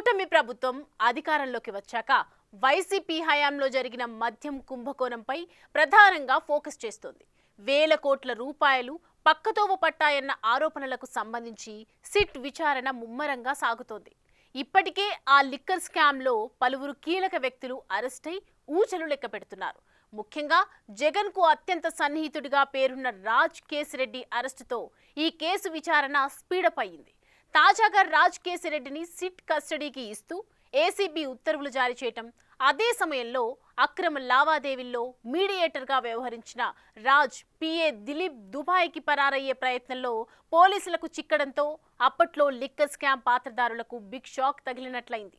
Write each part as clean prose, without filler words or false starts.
కూటమి ప్రభుత్వం అధికారంలోకి వచ్చాక వైసీపీ హయాంలో జరిగిన మద్యం కుంభకోణంపై ప్రధానంగా ఫోకస్ చేస్తోంది. వేల కోట్ల రూపాయలు పక్కతోవ పట్టాయన్న ఆరోపణలకు సంబంధించి సిట్ విచారణ ముమ్మరంగా సాగుతోంది. ఇప్పటికే ఆ లిక్కర్ స్కామ్లో పలువురు కీలక వ్యక్తులు అరెస్టై ఊచలు లెక్క పెడుతున్నారు. ముఖ్యంగా జగన్ కు అత్యంత సన్నిహితుడిగా పేరున్న రాజ్ కేసిరెడ్డి అరెస్టుతో ఈ కేసు విచారణ స్పీడప్ అయింది. తాజాగా రాజ్ కేసిరెడ్డిని సిట్ కస్టడీకి ఇస్తూ ఏసీబీ ఉత్తర్వులు జారీ చేయటం, అదే సమయంలో అక్రమ లావాదేవీల్లో మీడియేటర్గా వ్యవహరించిన రాజ్ పిఏ దిలీప్ దుబాయ్కి పరారయ్యే ప్రయత్నంలో పోలీసులకు చిక్కడంతో అప్పట్లో లిక్కర్ స్కామ్ పాత్రదారులకు బిగ్ షాక్ తగిలినట్లయింది.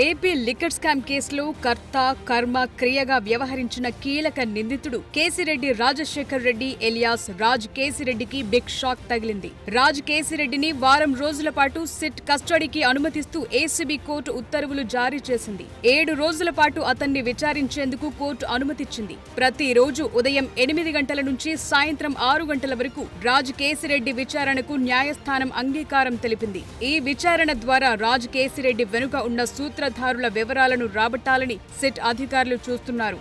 ఏపీ లిక్కర్ స్కామ్ కేసులో కర్త కర్మ క్రియగా వ్యవహరించిన కీలక నిందితుడు కేసిరెడ్డి రాజశేఖర్ రెడ్డి ఎలియాస్ రాజ్ కేసిరెడ్డికి బిగ్ షాక్ తగిలింది. రాజ్ కేసిరెడ్డిని వారం రోజుల పాటు సిట్ కస్టడీకి అనుమతిస్తూ ఏసీబీ కోర్టు ఉత్తర్వులు జారీ చేసింది. 7 రోజుల పాటు అతన్ని విచారించేందుకు కోర్టు అనుమతిచ్చింది. ప్రతిరోజు ఉదయం 8 గంటల నుంచి సాయంత్రం 6 గంటల వరకు రాజ్ కేసిరెడ్డి విచారణకు న్యాయస్థానం అంగీకారం తెలిపింది. ఈ విచారణ ద్వారా రాజ్ కేసిరెడ్డి వెనుక ఉన్న సూత్రధారుల వివరాలను రాబట్టాలని సిట్ అధికారులు చూస్తున్నారు.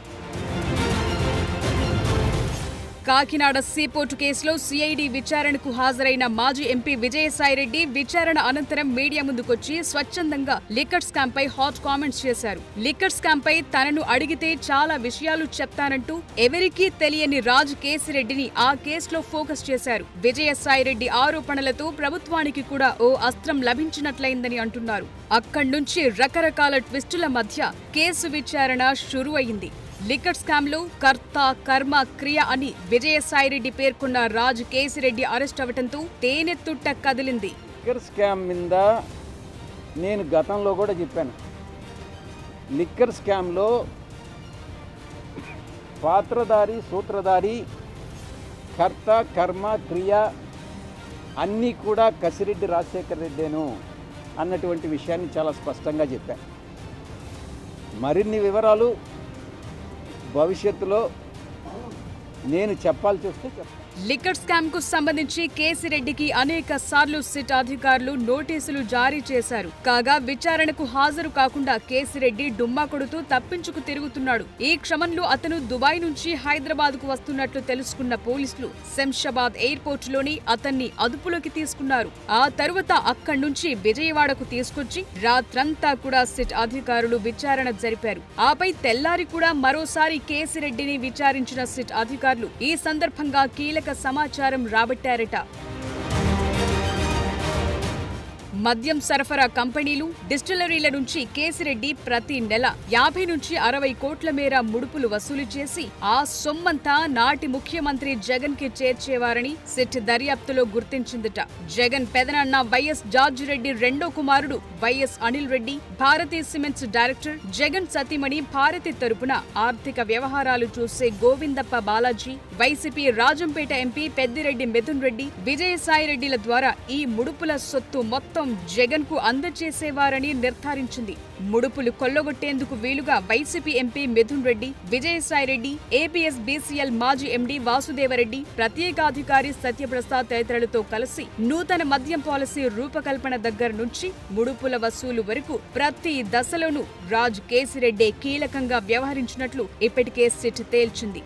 కాకినాడ సీపోర్టు కేసులో సిఐడి విచారణకు హాజరైన మాజీ ఎంపీ విజయసాయిరెడ్డి విచారణ అనంతరం మీడియా ముందుకొచ్చి స్వచ్ఛందంగా లిక్కర్ స్కామ్ పై హాట్ కామెంట్స్ చేశారు. లిక్కర్ స్కామ్ పై తనను అడిగితే చాలా విషయాలు చెప్తానంటూ ఎవరికీ తెలియని రాజ్ కేసిరెడ్డిని ఆ కేసులో ఫోకస్ చేశారు. విజయసాయిరెడ్డి ఆరోపణలతో ప్రభుత్వానికి కూడా ఓ అస్త్రం లభించినట్లయిందని అంటున్నారు. అక్కడ్నుంచి రకరకాల ట్విస్టుల మధ్య కేసు విచారణ షురూ అయింది. లిక్కర్ స్కామ్లో కర్త కర్మ క్రియ అని విజయసాయిరెడ్డి పేర్కొన్న రాజ్ కేసిరెడ్డి అరెస్ట్ అవడంతో తేనెత్తుట్ట కదిలింది. లిక్కర్ స్కామ్ మీద నేను గతంలో కూడా చెప్పాను. లిక్కర్ స్కామ్లో పాత్రధారి సూత్రధారి కర్త కర్మ క్రియ అన్నీ కూడా కసిరెడ్డి రాజశేఖర్ రెడ్డేను అన్నటువంటి విషయాన్ని చాలా స్పష్టంగా చెప్పాను. మరిన్ని వివరాలు భవిష్యత్తులో నేను చెప్పాల్సి వస్తే చెప్తాను. లిక్కర్ స్కామ్ కు సంబంధించి కేసిరెడ్డికి అనేక సార్లు సిట్ అధికారులు నోటీసులు జారీ చేశారు. కాగా విచారణకు హాజరు కాకుండా కేసిరెడ్డి డుమ్మా కొడుతూ తప్పించుకు తిరుగుతున్నాడు. ఈ క్రమంలో అతను దుబాయ్ నుంచి హైదరాబాద్ కు వస్తున్నట్లు తెలుసుకున్న పోలీసులు శంషాబాద్ ఎయిర్పోర్ట్ లోని అతన్ని అదుపులోకి తీసుకున్నారు. ఆ తరువాత అక్కడి నుంచి విజయవాడకు తీసుకొచ్చి రాత్రంతా కూడా సిట్ అధికారులు విచారణ జరిపారు. ఆపై తెల్లారి కూడా మరోసారి కేసిరెడ్డిని విచారించిన సిట్ అధికారులు ఈ సందర్భంగా కీలక సమాచారం రాబట్టారట. మద్యం సరఫరా కంపెనీలు, డిస్టిలరీల నుంచి కేసిరెడ్డి ప్రతి నెల 50 నుంచి 60 కోట్ల మేర ముడుపులు వసూలు చేసి ఆ సొమ్మంతా నాటి ముఖ్యమంత్రి జగన్ కి చేర్చేవారని సిట్ దర్యాప్తులో గుర్తించిందట. జగన్ పెదనాన్న వైఎస్ జార్జ్ రెడ్డి రెండో కుమారుడు YS Anil Reddy, Bharathi cements director, Jagan సతీమణి భారతి తరపున ఆర్థిక వ్యవహారాలు చూసే గోవిందప్ప బాలాజీ, వైసీపీ రాజంపేట ఎంపీ పెద్దిరెడ్డి మిథున్ రెడ్డి, విజయసాయిరెడ్డిల ద్వారా ఈ ముడుపుల సొత్తు మొత్తం జగన్ కు అందజేసేవారని నిర్ధారించింది. ముడుపులు కొల్లగొట్టేందుకు వీలుగా YCP MP Mithun Reddy, Vijayasai Reddy, APS బీసీఎల్ మాజీ ఎండీ వాసుదేవరెడ్డి, ప్రత్యేకాధికారి సత్యప్రసాద్ తదితరులతో కలిసి నూతన మద్యం పాలసీ రూపకల్పన దగ్గర నుంచి ముడుపుల వసూలు వరకు ప్రతి దశలోనూ రాజ్ కేసిరెడ్డి కీలకంగా వ్యవహరించినట్లు ఇప్పటికే సిట్ తేల్చింది.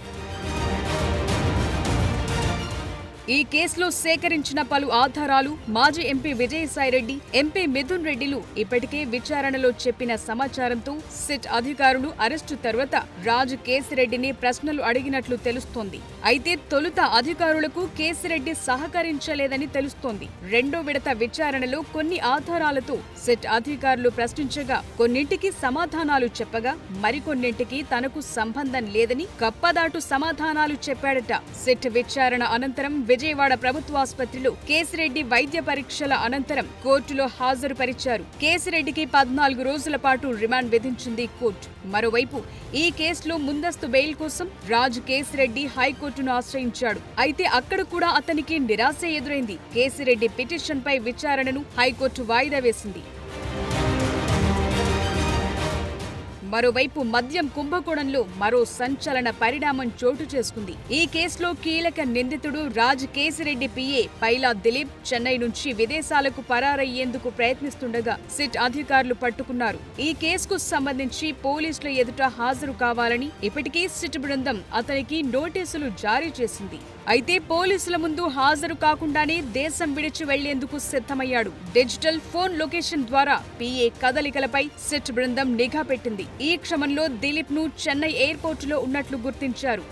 ఈ కేసులో సేకరించిన పలు ఆధారాలు మాజీ ఎంపీ విజయసాయిరెడ్డి, ఎంపీ మిథున్ రెడ్డిలు ఇప్పటికే విచారణలో చెప్పిన సమాచారంతో సిట్ అధికారులు అరెస్టు తర్వాత రాజ్ కేసిరెడ్డిని ప్రశ్నలు అడిగినట్లు తెలుస్తోంది. అయితే తొలుత అధికారులకు కేసిరెడ్డి సహకరించలేదని తెలుస్తోంది. రెండో విడత విచారణలో కొన్ని ఆధారాలతో సిట్ అధికారులు ప్రశ్నించగా కొన్నింటికి సమాధానాలు చెప్పగా మరికొన్నింటికి తనకు సంబంధం లేదని కప్పదాటు సమాధానాలు చెప్పాడట. సిట్ విచారణ అనంతరం విజయవాడ ప్రభుత్వాసుపత్రిలో కేసిరెడ్డి వైద్య పరీక్షల అనంతరం కోర్టులో హాజరుపరిచారు. కేసిరెడ్డికి 14 రోజుల పాటు రిమాండ్ విధించింది కోర్టు. మరోవైపు ఈ కేసులో ముందస్తు బెయిల్ కోసం రాజ్ కేసిరెడ్డి హైకోర్టును ఆశ్రయించాడు. అయితే అక్కడ కూడా అతనికి నిరాశ ఎదురైంది. కేసిరెడ్డి పిటిషన్పై విచారణను హైకోర్టు వాయిదా వేసింది. మరోవైపు మద్యం కుంభకోణంలో మరో సంచలన పరిణామం చోటు చేసుకుంది. ఈ కేసులో కీలక నిందితుడు రాజ్ కేసిరెడ్డి పిఏ పైలా దిలీప్ చెన్నై నుంచి విదేశాలకు పరారయ్యేందుకు ప్రయత్నిస్తుండగా సిట్ అధికారులు పట్టుకున్నారు. ఈ కేసుకు సంబంధించి పోలీసుల ఎదుట హాజరు కావాలని ఇప్పటికే సిట్ బృందం అతనికి నోటీసులు జారీ చేసింది. అయితే పోలీసుల ముందు హాజరు కాకుండానే దేశం విడిచి వెళ్లేందుకు సిద్ధమయ్యాడు. డిజిటల్ ఫోన్ లొకేషన్ ద్వారా పిఏ కదలికలపై సిట్ బృందం నిఘా పెట్టింది. ఈ క్రమంలో దిలీప్ ను చెన్నై ఎయిర్పోర్టులో ఉన్నట్లు గుర్తించారు.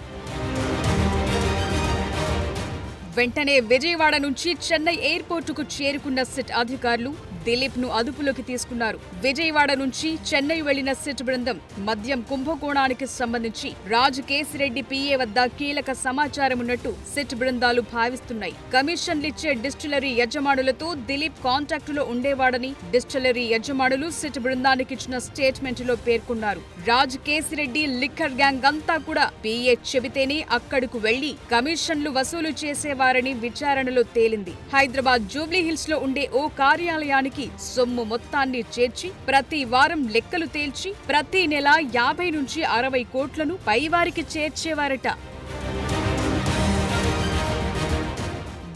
వెంటనే విజయవాడ నుంచి చెన్నై ఎయిర్పోర్టుకు చేరుకున్న సిట్ అధికారులు దిలీప్ ను అదుపులోకి తీసుకున్నారు. విజయవాడ నుంచి చెన్నై వెళ్లిన సిట్ బృందం మద్యం కుంభకోణానికి సంబంధించి రాజ్ కేసిరెడ్డి పిఏ వద్ద కీలక సమాచారం ఉన్నట్టు సిట్ బృందాలు భావిస్తున్నాయి. కమిషన్లిచ్చే డిస్టిలరీ యజమానులతో దిలీప్ కాంటాక్టులో ఉండేవాడని డిస్టిలరీ యజమానులు సిట్ బృందానికి ఇచ్చిన స్టేట్మెంట్ లో పేర్కొన్నారు. రాజ్ కేసిరెడ్డి లిక్కర్ గ్యాంగ్ అంతా కూడా పిఏ చెబితేనే అక్కడకు వెళ్లి కమిషన్లు వసూలు చేసేవారని విచారణలో తేలింది. హైదరాబాద్ జూబ్లీహిల్స్ లో ఉండే ఓ కార్యాలయానికి సొమ్ము మొత్తాన్ని చేర్చి ప్రతి వారం లెక్కలు తేల్చి ప్రతి నెల 50 నుంచి 60 కోట్లను పైవారికి చేర్చేవారట.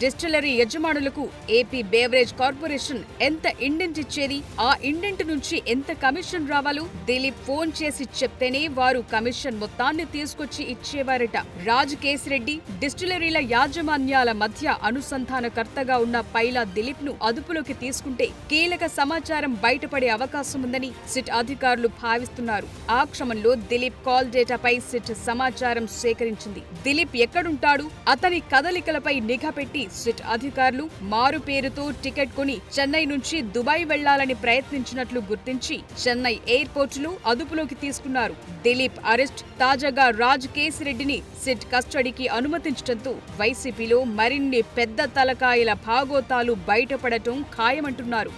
డిస్టిలరీ యజమానులకు ఏపీ బేవరేజ్ కార్పొరేషన్ ఎంత ఇండెంట్ ఇచ్చేది, ఆ ఇండెంట్ నుంచి ఎంత కమిషన్ రావాలో దిలీప్ ఫోన్ చేసి చెప్తేనే వారు కమిషన్ మొత్తాన్ని తీసుకొచ్చి ఇచ్చేవారట. రాజ్ కేసిరెడ్డి డిస్టిలరీల యాజమాన్యాల మధ్య అనుసంధానకర్తగా ఉన్న పైలా దిలీప్ ను అదుపులోకి తీసుకుంటే కీలక సమాచారం బయటపడే అవకాశం ఉందని సిట్ అధికారులు భావిస్తున్నారు. ఆ క్రమంలో దిలీప్ కాల్ డేటాపై సిట్ సమాచారం సేకరించింది. దిలీప్ ఎక్కడుంటాడు, అతని కదలికలపై నిఘా పెట్టి సిట్ అధికారులు మారు పేరుతో టికెట్ కొని చెన్నై నుంచి దుబాయ్ వెళ్లాలని ప్రయత్నించినట్లు గుర్తించి చెన్నై ఎయిర్పోర్టులో అదుపులోకి తీసుకున్నారు. దిలీప్ అరెస్ట్ తాజాగా రాజ్ కేసిరెడ్డిని సిట్ కస్టడీకి అనుమతించడంతో వైసీపీలో మరిన్ని పెద్ద తలకాయల భాగోతాలు బయటపడటం ఖాయమంటున్నారు.